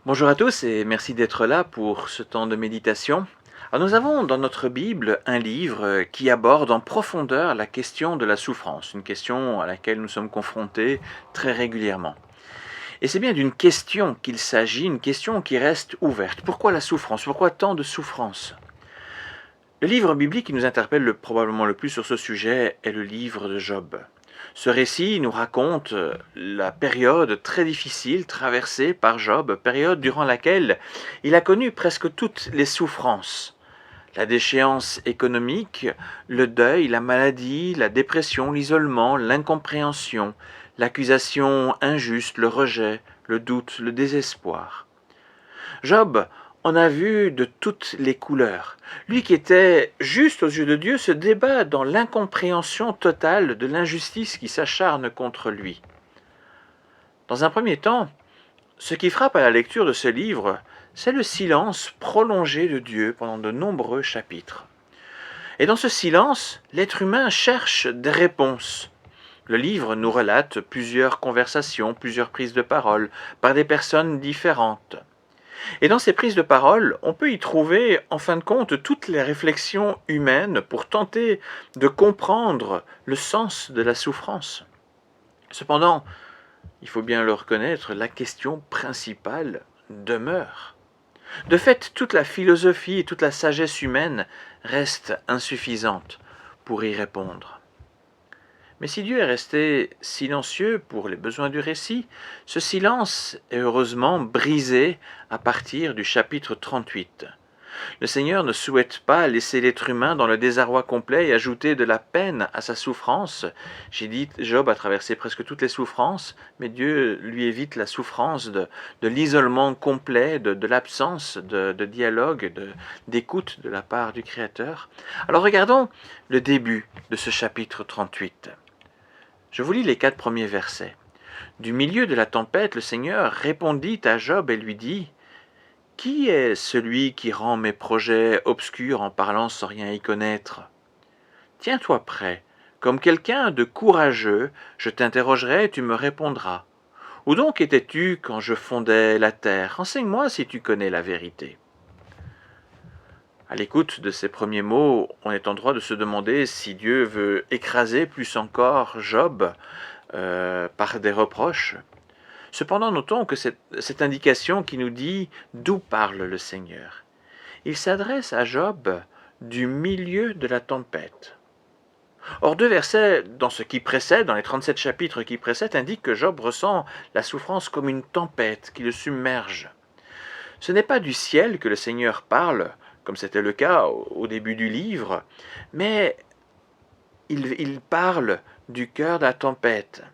Bonjour à tous et merci d'être là pour ce temps de méditation. Alors nous avons dans notre Bible un livre qui aborde en profondeur la question de la souffrance, une question à laquelle nous sommes confrontés très régulièrement. Et c'est bien d'une question qu'il s'agit, une question qui reste ouverte. Pourquoi la souffrance? Pourquoi tant de souffrance? Le livre biblique qui nous interpelle probablement le plus sur ce sujet est le livre de Job. Ce récit nous raconte la période très difficile traversée par Job, période durant laquelle il a connu presque toutes les souffrances. La déchéance économique, le deuil, la maladie, la dépression, l'isolement, l'incompréhension, l'accusation injuste, le rejet, le doute, le désespoir. Job en a vu de toutes les couleurs. Lui qui était juste aux yeux de Dieu se débat dans l'incompréhension totale de l'injustice qui s'acharne contre lui. Dans un premier temps, ce qui frappe à la lecture de ce livre, c'est le silence prolongé de Dieu pendant de nombreux chapitres. Et dans ce silence, l'être humain cherche des réponses. Le livre nous relate plusieurs conversations, plusieurs prises de parole par des personnes différentes. Et dans ces prises de parole, on peut y trouver, en fin de compte, toutes les réflexions humaines pour tenter de comprendre le sens de la souffrance. Cependant, il faut bien le reconnaître, la question principale demeure. De fait, toute la philosophie et toute la sagesse humaine restent insuffisantes pour y répondre. Mais si Dieu est resté silencieux pour les besoins du récit, ce silence est heureusement brisé à partir du chapitre 38. Le Seigneur ne souhaite pas laisser l'être humain dans le désarroi complet et ajouter de la peine à sa souffrance. J'ai dit, Job a traversé presque toutes les souffrances, mais Dieu lui évite la souffrance de l'isolement complet, de l'absence de dialogue, d'écoute de la part du Créateur. Alors regardons le début de ce chapitre 38. Je vous lis les 4 premiers versets. Du milieu de la tempête, le Seigneur répondit à Job et lui dit « Qui est celui qui rend mes projets obscurs en parlant sans rien y connaître? Tiens-toi prêt, comme quelqu'un de courageux, je t'interrogerai et tu me répondras. Où donc étais-tu quand je fondais la terre? Enseigne-moi si tu connais la vérité. » À l'écoute de ces premiers mots, on est en droit de se demander si Dieu veut écraser plus encore Job par des reproches. Cependant, notons que cette indication qui nous dit d'où parle le Seigneur. Il s'adresse à Job du milieu de la tempête. Or, 2 versets dans ce qui précède, dans les 37 chapitres qui précèdent, indiquent que Job ressent la souffrance comme une tempête qui le submerge. Ce n'est pas du ciel que le Seigneur parle, comme c'était le cas au début du livre, mais il parle du cœur de la tempête.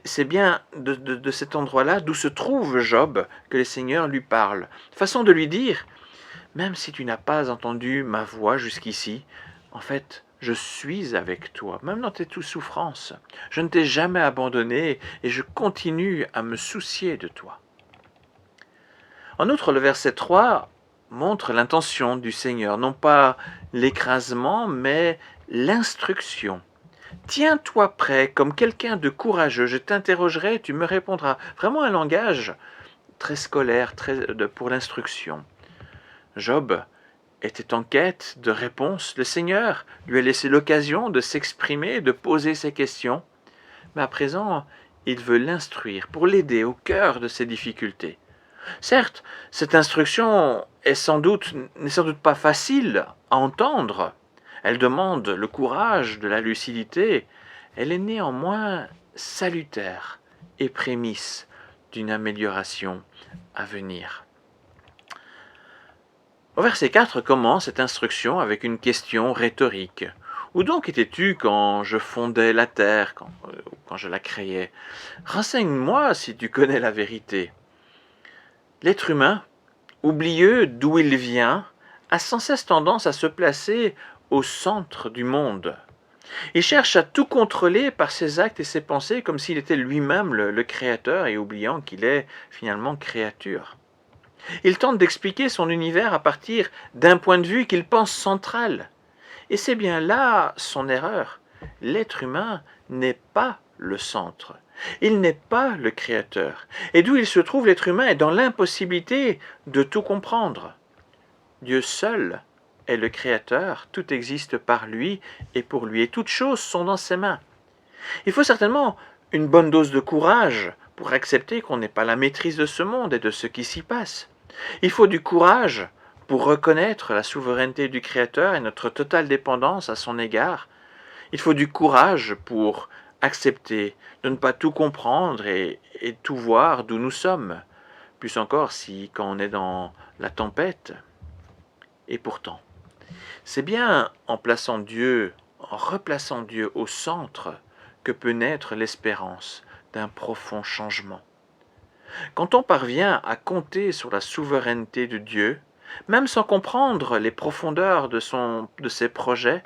C'est bien de cet endroit-là d'où se trouve Job que le Seigneur lui parle. Façon de lui dire, même si tu n'as pas entendu ma voix jusqu'ici, en fait, je suis avec toi, même dans tes souffrances. Je ne t'ai jamais abandonné et je continue à me soucier de toi. En outre, le verset 3 montre l'intention du Seigneur, non pas l'écrasement, mais l'instruction. Tiens-toi prêt, comme quelqu'un de courageux, je t'interrogerai, tu me répondras. Vraiment un langage très scolaire, pour l'instruction. Job était en quête de réponses. Le Seigneur lui a laissé l'occasion de s'exprimer, de poser ses questions. Mais à présent, il veut l'instruire pour l'aider au cœur de ses difficultés. Certes, cette instruction n'est sans doute pas facile à entendre. Elle demande le courage, de la lucidité. Elle est néanmoins salutaire et prémisse d'une amélioration à venir. Au verset 4 commence cette instruction avec une question rhétorique. Où donc étais-tu quand je fondais la terre, quand je la créais? Renseigne-moi si tu connais la vérité. L'être humain, oublieux d'où il vient, a sans cesse tendance à se placer au centre du monde. Il cherche à tout contrôler par ses actes et ses pensées comme s'il était lui-même le créateur et oubliant qu'il est finalement créature. Il tente d'expliquer son univers à partir d'un point de vue qu'il pense central. Et c'est bien là son erreur. L'être humain n'est pas le centre. Il n'est pas le Créateur. Et d'où il se trouve, l'être humain est dans l'impossibilité de tout comprendre. Dieu seul est le Créateur, tout existe par lui et pour lui, et toutes choses sont dans ses mains. Il faut certainement une bonne dose de courage pour accepter qu'on n'ait pas la maîtrise de ce monde et de ce qui s'y passe. Il faut du courage pour reconnaître la souveraineté du Créateur et notre totale dépendance à son égard. Il faut du courage pour accepter de ne pas tout comprendre et tout voir d'où nous sommes. Plus encore si quand on est dans la tempête. Et pourtant, c'est bien en replaçant Dieu au centre, que peut naître l'espérance d'un profond changement. Quand on parvient à compter sur la souveraineté de Dieu, même sans comprendre les profondeurs de ses projets,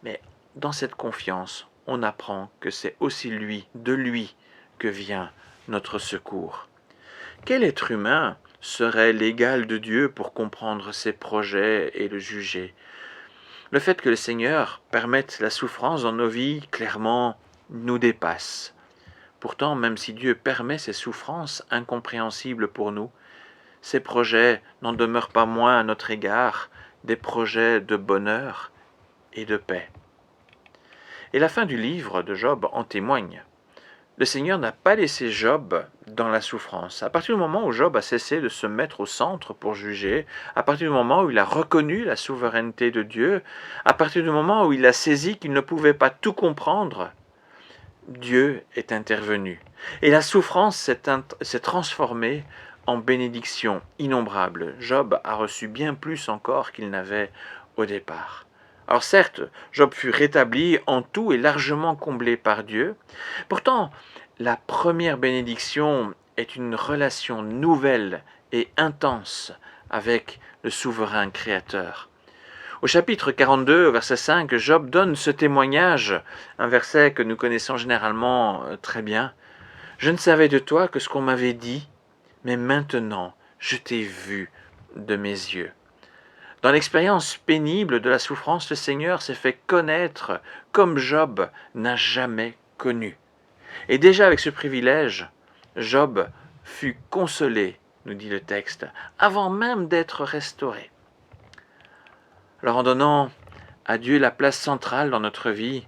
mais dans cette confiance, on apprend que c'est aussi de lui, que vient notre secours. Quel être humain serait l'égal de Dieu pour comprendre ses projets et le juger? Le fait que le Seigneur permette la souffrance dans nos vies, clairement, nous dépasse. Pourtant, même si Dieu permet ces souffrances incompréhensibles pour nous, ces projets n'en demeurent pas moins à notre égard des projets de bonheur et de paix. Et la fin du livre de Job en témoigne. Le Seigneur n'a pas laissé Job dans la souffrance. À partir du moment où Job a cessé de se mettre au centre pour juger, à partir du moment où il a reconnu la souveraineté de Dieu, à partir du moment où il a saisi qu'il ne pouvait pas tout comprendre, Dieu est intervenu. Et la souffrance s'est transformée en bénédiction innombrable. Job a reçu bien plus encore qu'il n'avait au départ. Alors certes, Job fut rétabli en tout et largement comblé par Dieu. Pourtant, la première bénédiction est une relation nouvelle et intense avec le souverain Créateur. Au chapitre 42, verset 5, Job donne ce témoignage, un verset que nous connaissons généralement très bien. « Je ne savais de toi que ce qu'on m'avait dit, mais maintenant je t'ai vu de mes yeux. » Dans l'expérience pénible de la souffrance, le Seigneur s'est fait connaître comme Job n'a jamais connu. Et déjà avec ce privilège, Job fut consolé, nous dit le texte, avant même d'être restauré. Alors en donnant à Dieu la place centrale dans notre vie,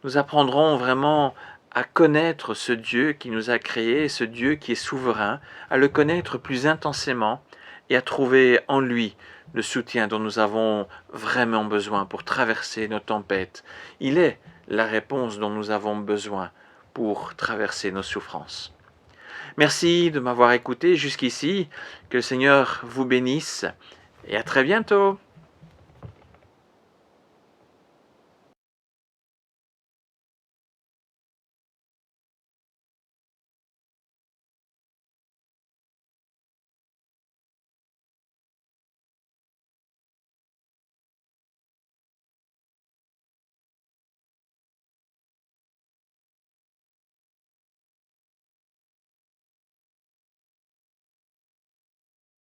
nous apprendrons vraiment à connaître ce Dieu qui nous a créés, ce Dieu qui est souverain, à le connaître plus intensément et à trouver en lui le soutien dont nous avons vraiment besoin pour traverser nos tempêtes. Il est la réponse dont nous avons besoin pour traverser nos souffrances. Merci de m'avoir écouté jusqu'ici, que le Seigneur vous bénisse et à très bientôt.